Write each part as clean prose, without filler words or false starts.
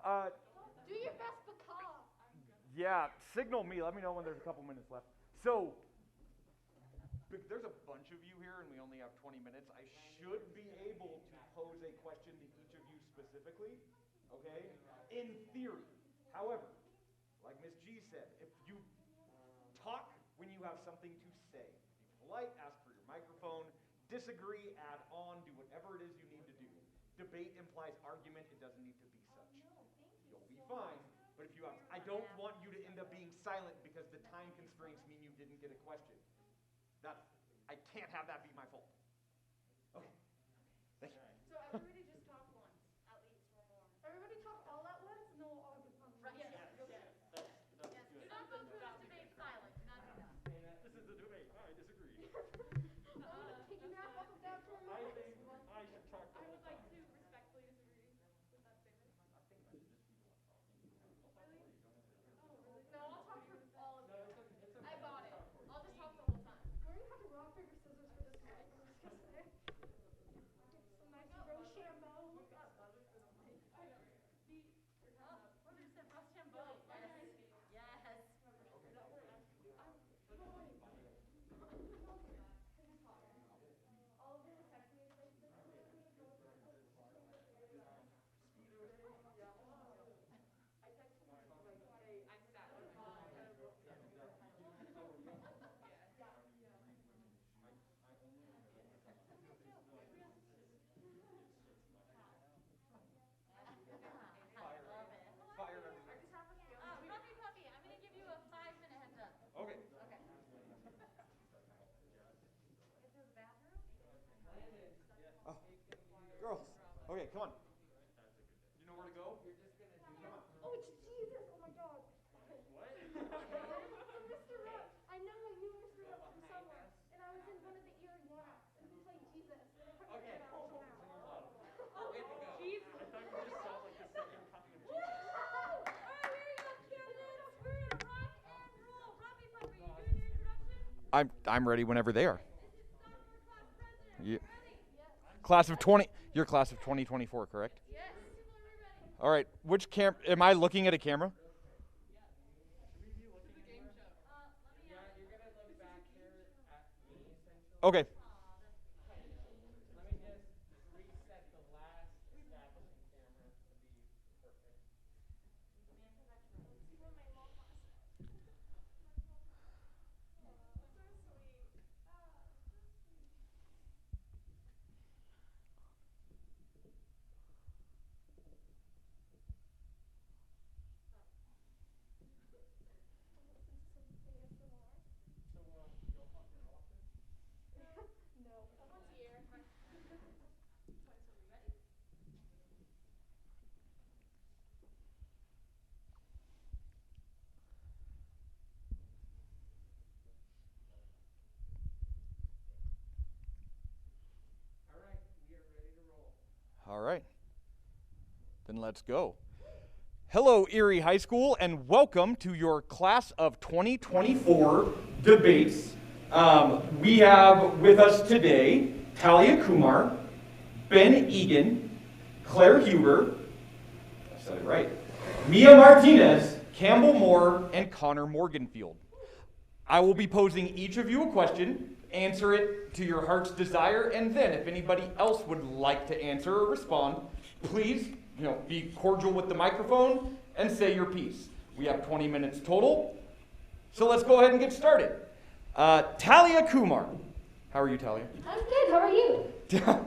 Do your best, Baka. Yeah, signal me. Let me know when there's a couple minutes left. So, there's a bunch of you here and we only have 20 minutes. I should be able to pose a question to each of you specifically, okay? In theory. However, like Ms. G said, if you talk when you have something to say, be polite, ask for your microphone, disagree, add on, do whatever it is you need to do. Debate implies argument. It doesn't need to be such. You'll be fine. But if you have, I don't want you to end up being silent because the time constraints mean you didn't get a question. I can't have that be my fault. Okay. Thank you. So everybody just talk once, at least, or more. Everybody talk all at once, and then we'll all get on. Right. Yes. That's good. Do not go through this debate silent. Do not do that. This is a debate. I disagree. Take a nap, welcome down to our I meeting. think I should talk the I whole would like time. to respectfully disagree with that statement. I think I should just be the one talking. No, I'll talk for all of you. It's okay. I got it. I'll just talk the whole time. We're gonna have to rock, paper, scissors for this one. I'm just gonna say. Some nice Rochambeau. What did you say? Rochambeau. Yes. All of them text me like this. Puppy, puppy. I'm going to give you a 5-minute heads up. Okay. Okay. Oh. Girls. Okay, come on. You know where to go? Oh, it's Jesus! Oh my God. What? Mr. Rupp. I know I knew Mr. Rupp from somewhere, and I was in one of the eerie ones, and he played Jesus. And I couldn't figure out how. Oh, Jesus. I thought you just sound like the second copy of Jesus. All right, here you go, candidates. We're going to rock and roll. Puppy, puppy, you doing your introduction? I'm ready whenever they are. This is sophomore class president. Yeah. Ready? Class of 20. Your class of 2024, correct? Yes. Ready? All right. Which am I looking at a camera? Yeah, you're gonna look back here at me, essentially. Okay. Let me just reset the last establishing camera to be perfect. So, you'll haunt your office? No. Once a year. So, we ready? All right, we are ready to roll. All right. Then let's go. Hello, Erie High School, and welcome to your class of 2024 debates. We have with us today Talia Kumar, Ben Egan, Claire Huber, I said it right, Mia Martinez, Campbell Moore, and Connor Morganfield. I will be posing each of you a question, answer it to your heart's desire, and then if anybody else would like to answer or respond, please, be cordial with the microphone and say your piece. We have 20 minutes total, so let's go ahead and get started. Talia Kumar. How are you, Talia? I'm good. How are you?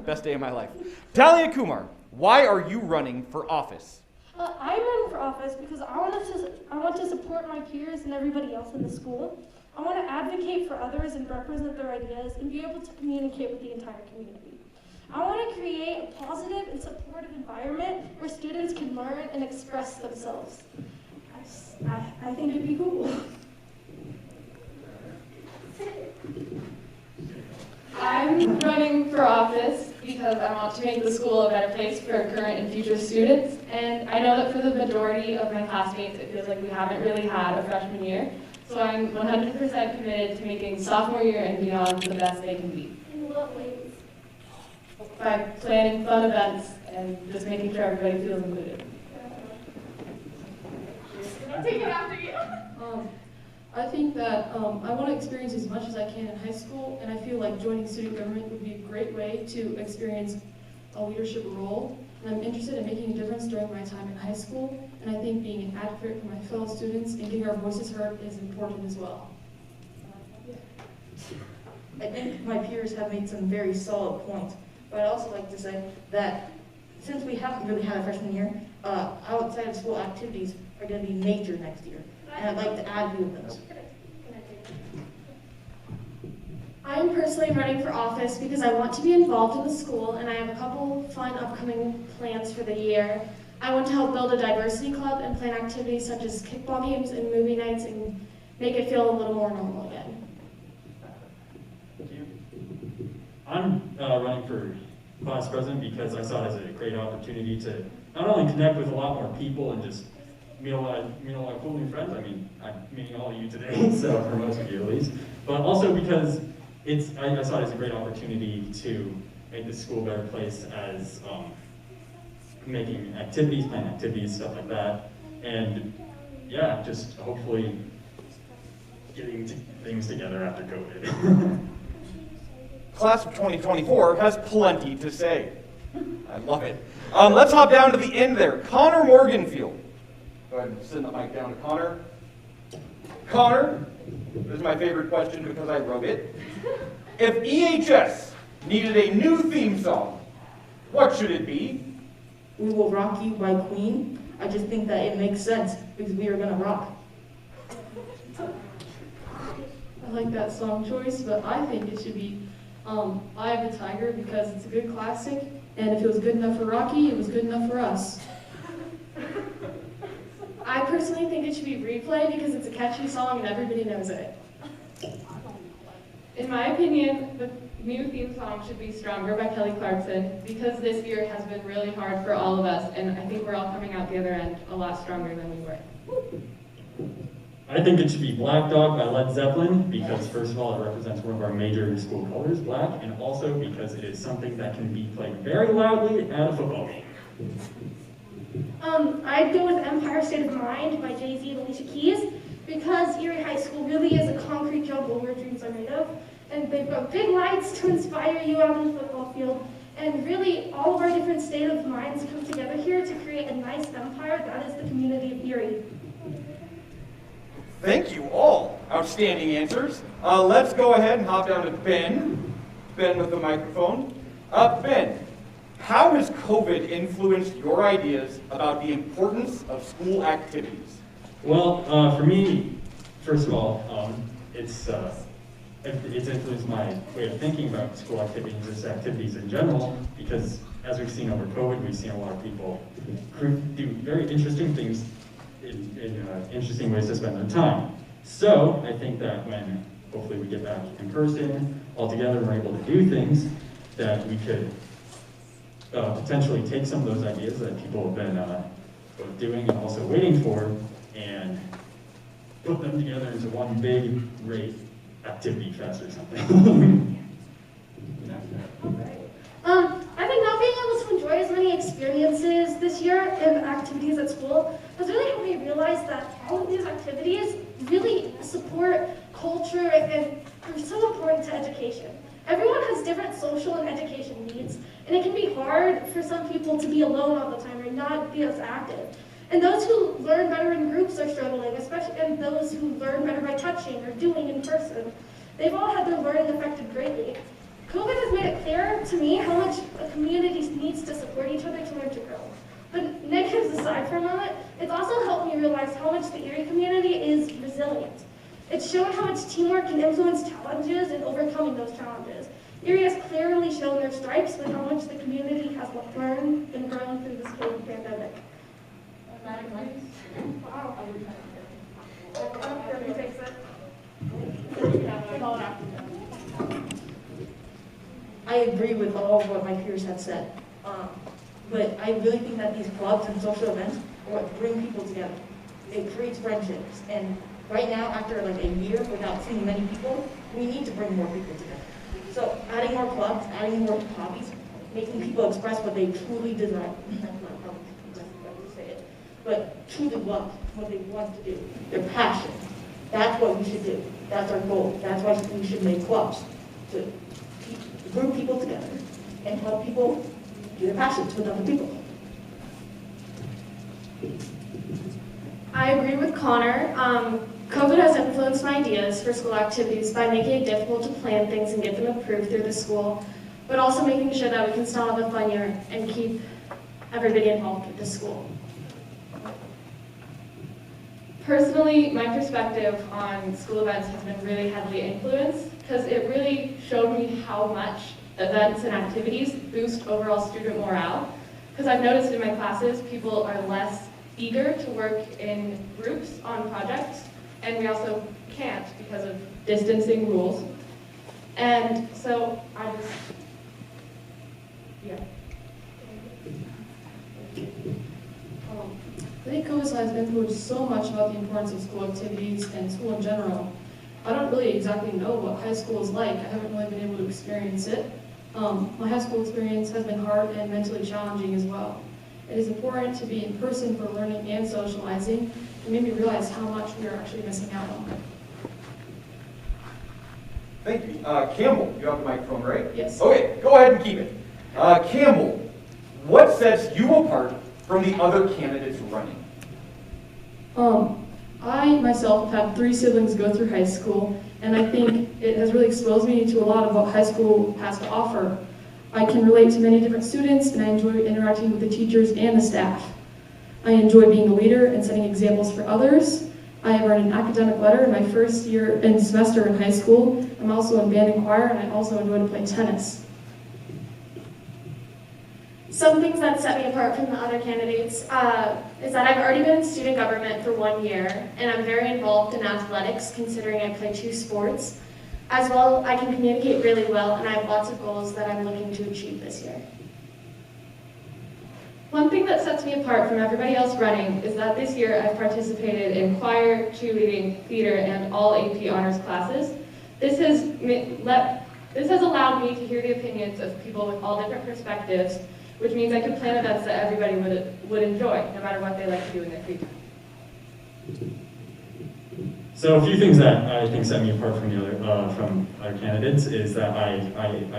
Best day of my life. Talia Kumar, why are you running for office? I'm running for office because I want to support my peers and everybody else in the school. I want to advocate for others and represent their ideas and be able to communicate with the entire community. I want to create a positive and supportive environment where students can learn and express themselves. I think it'd be cool. I'm running for office because I want to make the school a better place for current and future students. And I know that for the majority of my classmates, it feels like we haven't really had a freshman year. So I'm 100% committed to making sophomore year and beyond the best they can be. In what ways? By planning fun events and just making sure everybody feels included. Take it after you. I think that I want to experience as much as I can in high school, and I feel like joining student government would be a great way to experience a leadership role. And I'm interested in making a difference during my time in high school, and I think being an advocate for my fellow students and getting our voices heard is important as well. I think my peers have made some very solid points, but I'd also like to say that since we haven't really had a freshman year, outside of school activities are going to be major next year, and I'd like to add a few of those. I'm personally running for office because I want to be involved in the school, and I have a couple fun upcoming plans for the year. I want to help build a diversity club and plan activities such as kickball games and movie nights and make it feel a little more normal again. Thank you. I'm running for class president because I saw it as a great opportunity to not only connect with a lot more people and just meet a lot of cool new friends. I mean, I'm meeting all of you today, so for most of you at least, but also because I saw it as a great opportunity to make the school a better place as making activities, planning activities, stuff like that, and yeah, just hopefully getting things together after COVID. Class of 2024 has plenty to say. I love it. Let's hop down to the end there. Connor Morganfield. Go ahead and send the mic down to Connor. Connor, this is my favorite question because I wrote it. If EHS needed a new theme song, what should it be? We Will Rock You by Queen. I just think that it makes sense because we are going to rock. I like that song choice, but I think it should be Eye of the Tiger because it's a good classic, and if it was good enough for Rocky, it was good enough for us. I personally think it should be Replay because it's a catchy song and everybody knows it. In my opinion, the new theme song should be Stronger by Kelly Clarkson because this year has been really hard for all of us, and I think we're all coming out the other end a lot stronger than we were. I think it should be Black Dog by Led Zeppelin because first of all it represents one of our major school colors, black, and also because it is something that can be played very loudly at a football game. I'd go with Empire State of Mind by Jay-Z and Alicia Keys because Erie High School really is a concrete jungle where dreams are made of, and they've got big lights to inspire you out on the football field, and really all of our different state of minds come together here to create a nice empire that is the community of Erie. Thank you all. Outstanding answers. Let's go ahead and hop down to Ben. Ben with the microphone. Ben, how has COVID influenced your ideas about the importance of school activities? Well, for me, first of all, it's influenced my way of thinking about school activities, just activities in general, because as we've seen over COVID, we've seen a lot of people do very interesting things in interesting ways to spend their time. So I think that when hopefully we get back in person all together and we're able to do things, that we could potentially take some of those ideas that people have been both doing and also waiting for and put them together into one big, great activity fest or something. I think not being able to enjoy as many experiences this year and activities at school has really helped me realize that all of these activities really support culture and are so important to education. Everyone has different social and education needs, and it can be hard for some people to be alone all the time or not be as active. And those who learn better in groups are struggling, especially and those who learn better by touching or doing in person. They've all had their learning affected greatly. COVID has made it clear to me how much a community needs to support each other to learn to grow. But negatives aside for a moment, it's also helped me realize how much the Erie community is resilient. It's shown how much teamwork can influence challenges and overcoming those challenges. Erie has clearly shown their stripes with how much the community has learned and grown through this COVID pandemic. Wow. I agree with all of what my peers have said, but I really think that these clubs and social events are what bring people together. It creates friendships, and right now, after like a year without seeing many people, we need to bring more people together. So adding more clubs, adding more hobbies, making people express what they truly desire, that's not how I say it, but truly love what they want to do, their passion. That's what we should do. That's our goal. That's why we should make clubs, to group people together and help people do their passions with other people. I agree with Connor. COVID has influenced my ideas for school activities by making it difficult to plan things and get them approved through the school, but also making sure that we can still have a fun year and keep everybody involved with the school. Personally, my perspective on school events has been really heavily influenced because it really showed me how much events and activities boost overall student morale. Because I've noticed in my classes, people are less eager to work in groups on projects, and we also can't because of distancing rules. And so I just, yeah. I think COVID has influenced so much about the importance of school activities and school in general. I don't really exactly know what high school is like. I haven't really been able to experience it. My high school experience has been hard and mentally challenging as well. It is important to be in person for learning and socializing. It made me realize how much we are actually missing out on. Thank you. Campbell, you have the microphone, right? Yes. Okay, go ahead and keep it. Campbell, what sets you apart from the other candidates running? I myself have had 3 siblings go through high school, and I think it has really exposed me to a lot of what high school has to offer. I can relate to many different students, and I enjoy interacting with the teachers and the staff. I enjoy being a leader and setting examples for others. I have earned an academic letter in my first year and semester in high school. I'm also in band and choir, and I also enjoy to play tennis. Some things that set me apart from the other candidates is that I've already been in student government for 1 year, and I'm very involved in athletics, considering I play 2 sports. As well, I can communicate really well, and I have lots of goals that I'm looking to achieve this year. One thing that sets me apart from everybody else running is that this year I've participated in choir, cheerleading, theater, and all AP honors classes. This has allowed me to hear the opinions of people with all different perspectives, which means I can plan events that everybody would enjoy, no matter what they like to do in their free time. So a few things that I think set me apart from other candidates is that I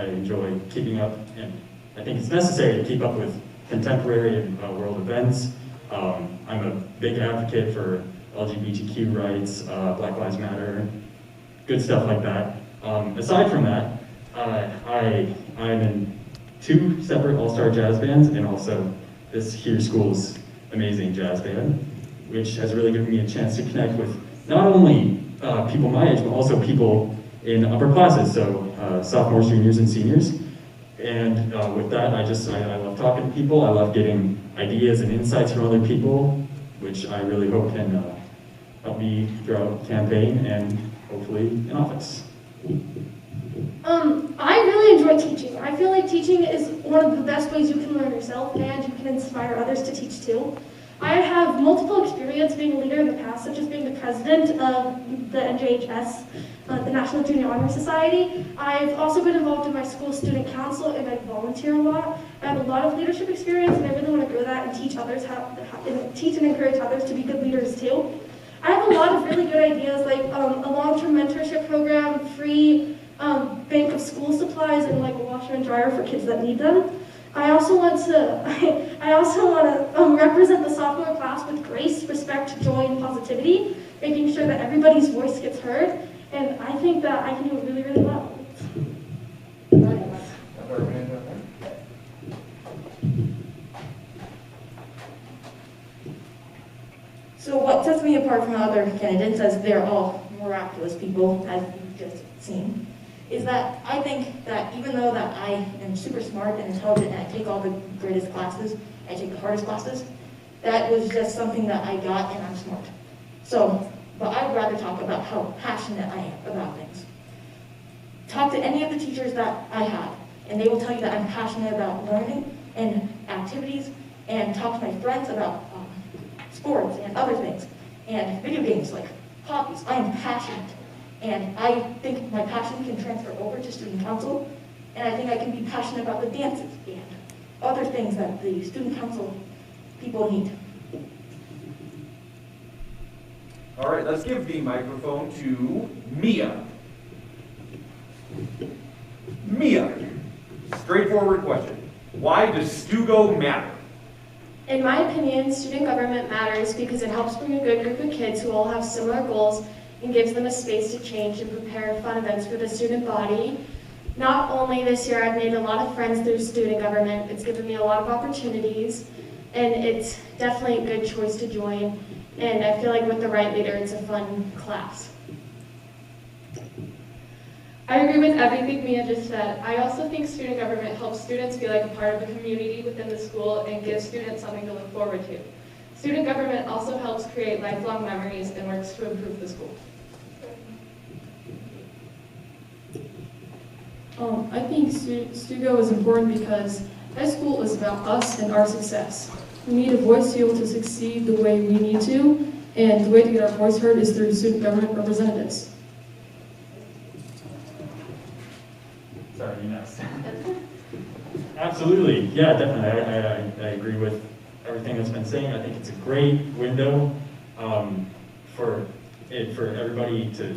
enjoy keeping up, and I think it's necessary to keep up with contemporary and world events. I'm a big advocate for LGBTQ rights, Black Lives Matter, good stuff like that. Aside from that, I'm in 2 separate all-star jazz bands, and also this here school's amazing jazz band, which has really given me a chance to connect with not only people my age, but also people in upper classes, so sophomores, juniors, and seniors. And with that, I love talking to people. I love getting ideas and insights from other people, which I really hope can help me throughout the campaign and hopefully in office. I really enjoy teaching. I feel like teaching is one of the best ways you can learn yourself, and you can inspire others to teach too. I have multiple experience being a leader in the past, such as being the president of the NJHS, the National Junior Honor Society. I've also been involved in my school student council, and I volunteer a lot. I have a lot of leadership experience, and I really want to grow that and teach others teach and encourage others to be good leaders too. I have a lot of really good ideas, like a long-term mentorship program, free bank of school supplies, and like a washer and dryer for kids that need them. I also want to represent the sophomore class with grace, respect, joy, and positivity, making sure that everybody's voice gets heard, and I think that I can do it really, really well. So what sets me apart from other candidates, as they're all miraculous people, as you've just seen, is that I think that even though that I am super smart and intelligent and I take all the greatest classes, I take the hardest classes, that was just something that I got and I'm smart. So, but I'd rather talk about how passionate I am about things. Talk to any of the teachers that I have, and they will tell you that I'm passionate about learning and activities, and talk to my friends about sports and other things, and video games like hobbies. I am passionate. And I think my passion can transfer over to student council, and I think I can be passionate about the dances and other things that the student council people need. All right, let's give the microphone to Mia. Mia, straightforward question. Why does Stugo matter? In my opinion, student government matters because it helps bring a good group of kids who all have similar goals and gives them a space to change and prepare fun events for the student body. Not only this year, I've made a lot of friends through student government. It's given me a lot of opportunities, and it's definitely a good choice to join. And I feel like with the right leader, it's a fun class. I agree with everything Mia just said. I also think student government helps students feel like a part of the community within the school and gives students something to look forward to. Student government also helps create lifelong memories and works to improve the school. I think Stugo is important because high school is about us and our success. We need a voice to be able to succeed the way we need to, and the way to get our voice heard is through student government representatives. Sorry, you next. Absolutely, yeah, definitely. I agree with everything that's been saying. I think it's a great window for everybody to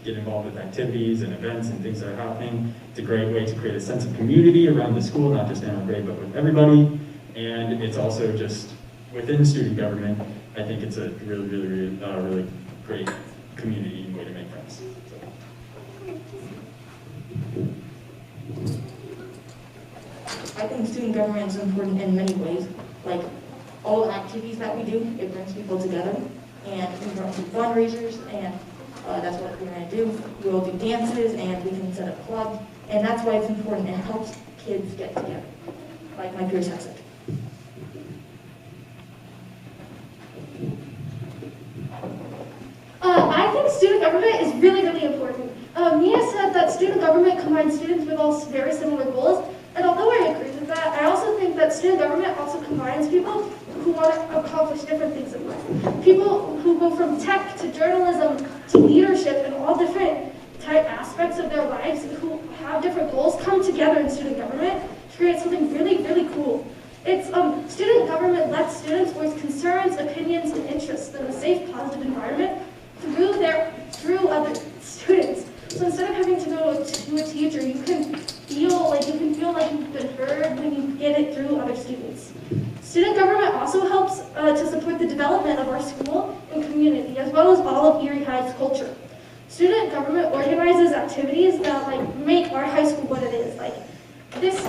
get involved with activities and events and things that are happening. It's a great way to create a sense of community around the school, not just in our grade, but with everybody. And it's also just within student government. I think it's a really great community and way to make friends. I think student government is important in many ways. Like all the activities that we do, it brings people together, and we run some fundraisers, and that's what we're going to do. We'll do dances, and we can set up clubs, and that's why it's important. It helps kids get together, like my peers have said. I think student government is really, really important. Mia said that student government combines students with all very similar goals, and although I agree with that, I also think that student government also combines people who want to accomplish different things in life. People who go from tech to journalism to leadership and all different type aspects of their lives who have different goals come together in student government to create something really, really cool. It's student government lets students voice concerns, opinions, and interests in a safe, positive environment through other students. So instead of having to go to a teacher, you can feel like you've been heard when you get it through other students. Student government also helps to support the development of our school and community, as well as all of Erie High's culture. Student government organizes activities that make our high school what it is.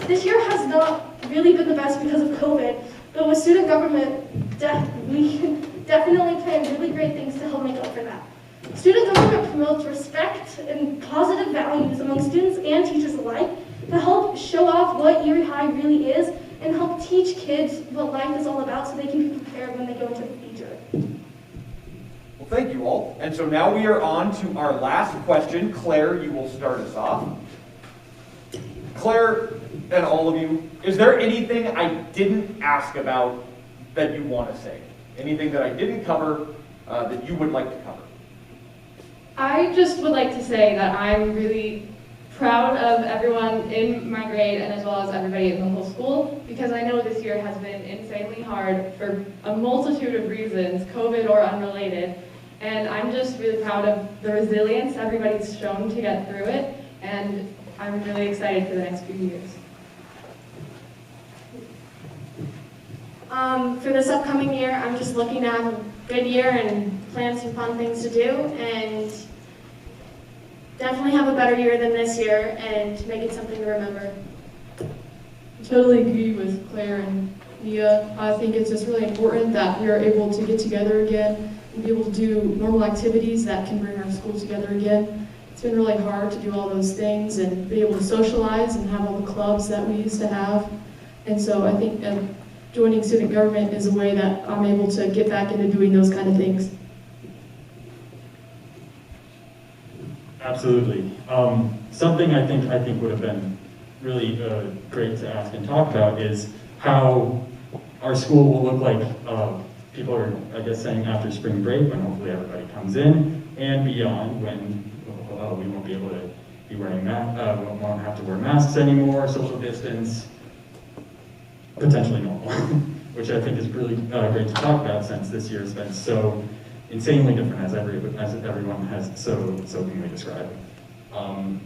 This year has not really been the best because of COVID, but with student government, we can definitely plan really great things to help make up for that. Student government promotes respect and positive values among students and teachers alike to help show off what Erie High really is and help teach kids what life is all about so they can be prepared when they go into the future. Well, thank you all. And so now we are on to our last question. Claire, you will start us off. Claire, and all of you, is there anything I didn't ask about that you want to say? Anything that I didn't cover that you would like to cover? I just would like to say that I'm really proud of everyone in my grade and as well as everybody in the whole school, because I know this year has been insanely hard for a multitude of reasons, COVID or unrelated, and I'm just really proud of the resilience everybody's shown to get through it, and I'm really excited for the next few years. For this upcoming year, I'm just looking to have a good year and plan some fun things to do, and definitely have a better year than this year and make it something to remember. I totally agree with Claire and Mia. I think it's just really important that we are able to get together again and be able to do normal activities that can bring our school together again. It's been really hard to do all those things and be able to socialize and have all the clubs that we used to have. And so I think joining student government is a way that I'm able to get back into doing those kind of things. Absolutely. Something I think would have been really great to ask and talk about is how our school will look like. People are, I guess, saying after spring break, when hopefully everybody comes in, and beyond, when we won't be able to be wearing won't have to wear masks anymore, social distance, potentially normal, which I think is really great to talk about since this year has been so insanely different as everyone has so beautifully described. And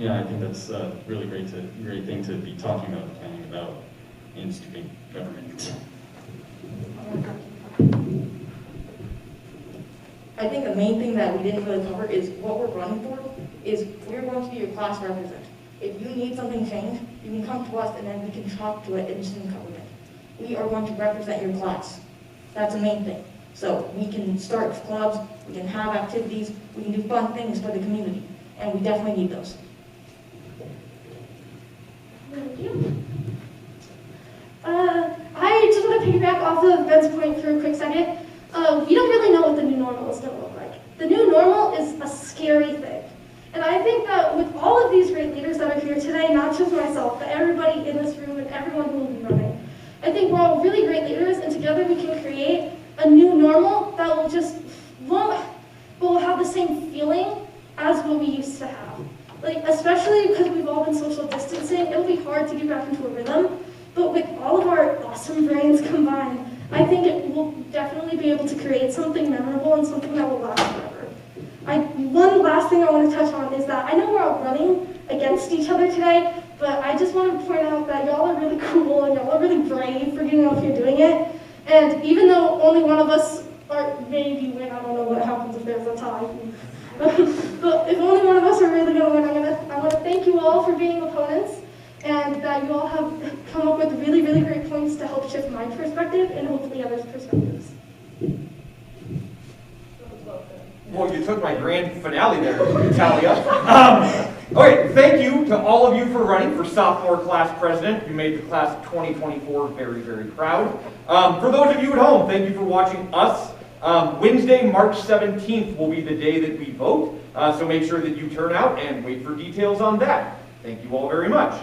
yeah, I think that's a really great thing to be talking about and planning about in student government. I think the main thing that we didn't really cover is what we're running for is we're going to be your class representative. If you need something changed, you can come to us and then we can talk to it in student government. We are going to represent your class. That's the main thing. So we can start clubs, we can have activities, we can do fun things for the community, and we definitely need those. Thank you. I just want to piggyback off of Ben's point for a quick second. We don't really know what the new normal is going to look like. The new normal is a scary thing. And I think that with all of these great leaders that are here today, not just myself, but everybody in this room and everyone who will be running, I think we're all really great leaders, and together we can create a new normal that will have the same feeling as what we used to have. Like, especially because we've all been social distancing, it'll be hard to get back into a rhythm, but with all of our awesome brains combined, I think it will definitely be able to create something memorable and something that will last forever. One last thing I want to touch on is that I know we're all running against each other today, but I just want to point out that y'all are really cool and y'all are really brave for getting up here doing it. And even though only one of us are maybe win, I don't know what happens if there's a tie. But if only one of us are really going to win, I want to thank you all for being opponents, and that you all have come up with really, really great points to help shift my perspective and hopefully others' perspectives. Well, you took my grand finale there, Talia. Okay, thank you to all of you for running for sophomore class president. You made the class of 2024 very, very proud. For those of you at home, thank you for watching us. Wednesday, March 17th will be the day that we vote, so make sure that you turn out and wait for details on that. Thank you all very much.